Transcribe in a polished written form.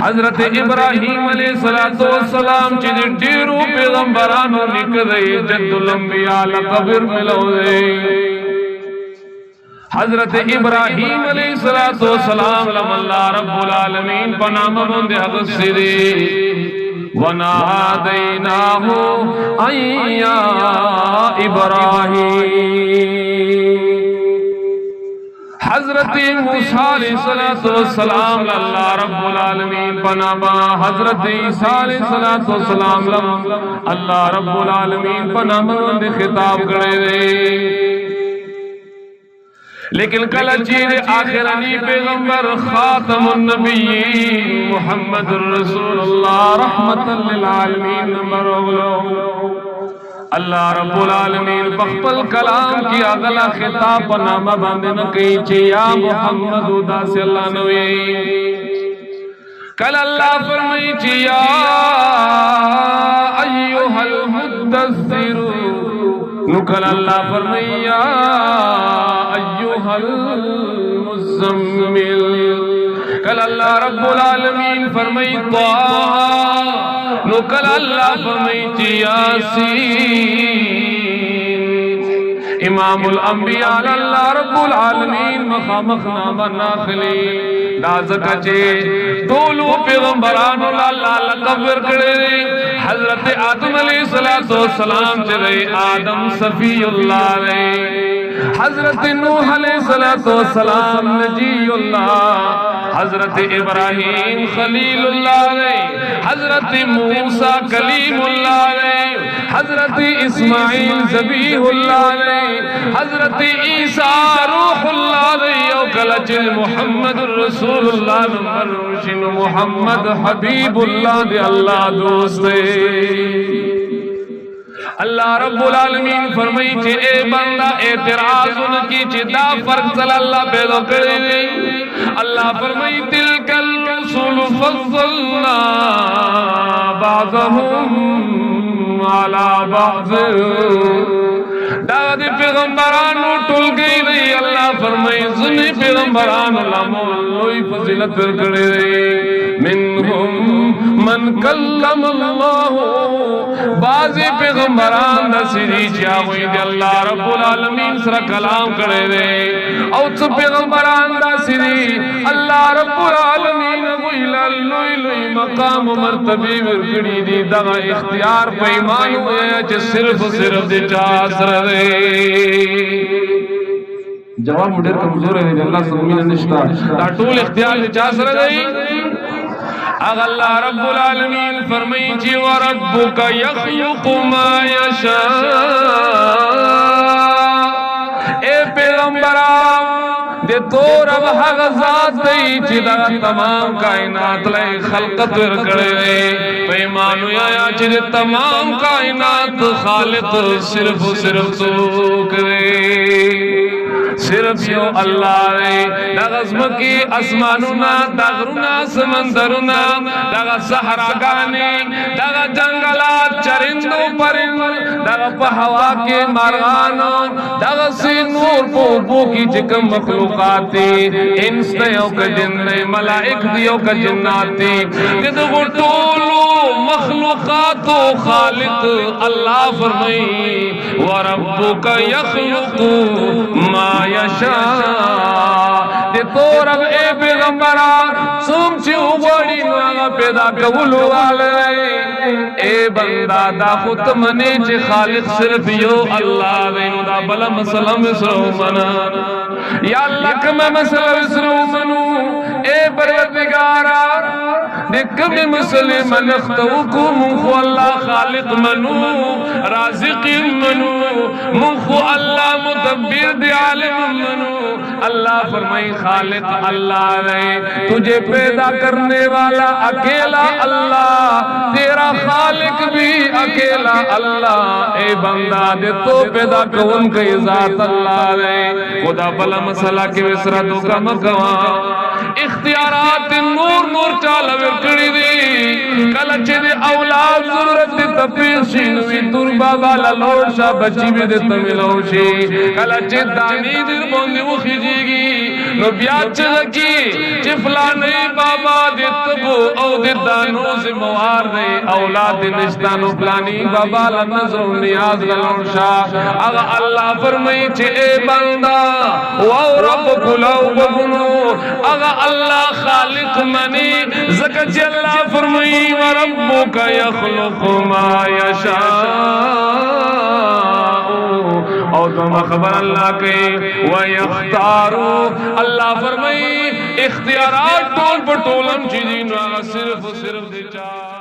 हजरत इब्राहीम अलैहिस्सलाम चे ढेरों पैगंबरानो निकले जद्दुल अंबिया लक़ब मिलो दे। हजरत इब्राहीम अलैहिस्सलाम अल्लाह रब्बुल आलमीन पनाम बंदे हगसिरे वनादैनाहु अय्या इब्राहीम। हजरत मूसा अलैहिस्सलाम अल्लाह रब्बुल आलमीन पनामा हजरत ईसा अलैहिस्सलाम अल्लाह रब्बुल आलमीन पनामा बंदे खिताब करे दे। लेकिन कल चीर आखिरनी पैगंबर खातमुन नबिय्यीन मुहम्मदुर रसूलुल्लाह रहमतल लिल आलमीन मरवलो। अल्लाह रब्बुल आलमीन बखपल कलाम की अगला खिताब पनामा बंदे न कही चे या मुहम्मद उदा से अल्लाह नवे। कल अल्लाह फरमाई चे या अय्युहल मुद्दस्सिर नुकल अल्लाह फरमाई या अय्युहल मुज़्ज़म्मिल। कल अल्लाह रब्बुल आलमीन फरमाई ताहा नुकल अल्लाह फरमाई यासीन। इमामुल अंबिया अल्लाह रब्बुल आलमीन मखामख नामा नाखली दाज़का चे दोलो पैगंबरानो अल्लाह लक़ब करे। हजरत आदम अलैहिस्सलाम चले आदम सफीउल्लाह रे। हजरत नूह अलैहिस्सलाम नजीउल्लाह। हजरत इब्राहीम खलीलुल्लाह रे। हजरत मूसा कलीमुल्लाह रे। हजरत इस्माइल ज़बीहुल्लाह रे। हजरत ईसा रूहुल्लाह रे। कलचिल मुहम्मदुर रसूलुल्लाह मरशिन मुहम्मद हबीबुल्लाह दे अल्लाह दोस्ते। अल्लाह रब्बुल आलमीन फरमाई चे ए बंदा एतराज उनकी चिदा फर्क चल अल्लाह पैदा करे। अल्लाह फरमाई तिलकल रसूल फज़लना बाज़हुम अला बाज़। दाद पैगंबरानो टुल गई रही अल्लाह फरमाई सुनी पैगंबरानो लामोई फजीलत करे। मिनहुम मन कल्लम अल्लाह बाज़ी पैगंबरान दसिरी क्या हुई दे अल्लाह रब्बुल आलमीन सरा कलाम करे दे। और सब पैगंबरान दसिरी अल्लाह रब्बुल आलमीन कोई लोई लोई मकाम मर्तबे विरकड़ी दी दगा इख्तियार पैमान हुए च सिर्फ दे चासर दे। जवाब मुडेर कमजोर है अल्लाह समीन निष्ठा ता टूल इख्तियार दे चासर दे। अल्लाह रब्बुल आलमीन फरमाई जी व रब्बुका यखलुकु मा यशा। ए पैगंबरा दे तो रब हक ज़ात दई चिदा तमाम कायनात ले खलकत करे। पैमानो आया चिदे तमाम कायनात खालिक सिर्फ तो करे। सिर्फ यो अल्लाह रे। दगज़म की आसमानुना दगरुना समंदरुना दगा सहरागाने दगा जंगलात चरिंदो परिंद दगा पहवा के मारगानो दगा सी नूर पो की जिकम मखलूकाती इंस दियो का जिन्ने मलाइक दियो का जिन्नाती दिदो टोलो मखलूकातो खालिक अल्लाह फरमाई व रब्बुका यखलुकु मा यशा। दे तो रब ए पैगंबरा सुम ची उगोड़ी नुआगा पैदा कबूल वाले। ए बंदा दा खुद मने चे खालिक सिर्फ यो अल्लाह रे। दा बला मसला मिसरो मना या अल्लाह कमा मसला मिसरो मनु। ए परवरदिगारा देख में मुस्लिम नख्तुकु मुखु अल्लाह खालिक मनु राज़िक मनु मुखु अल्लाह मुदब्बिर दे आलिम मनु। अल्लाह फरमाई खालिक अल्लाह रे। तुझे पैदा करने वाला अकेला अल्लाह तेरा खालिक भी अकेला अल्लाह। ए बंदा दे तो पैदा कौन के ज़ात अल्लाह रे। खुदा भला मसला के विसरा दो का मकवा इख्तियारात नूर नूर चाला विकड़ी दी। कल दे औलाद जरूरत तपेशीन वी तुरबा वाला लोशा बची भी दे तमिलोशी। कल दानी दिल बोंदे वो खिजीगी नो बिया चकी चिफलाने बाबा दे तबो औ दे दानो से मवार दे औलाद निस्तानो प्लानी बाबा ला नजर नियाज लौशा अगा अल्लाह फरमाई चे ए बंदा वा रब कुलाउ बगुनो अगा अल्लाह खालिक मनी ज़कत अल्लाह फरमाई व रब्बुका यखलुकु मा यशा और तुम खबर अल्लाह के वयख्तारू अल्लाह फरमाई इख्तियारात टोल पटोलम चीज़ी ना सिर्फ दे चा।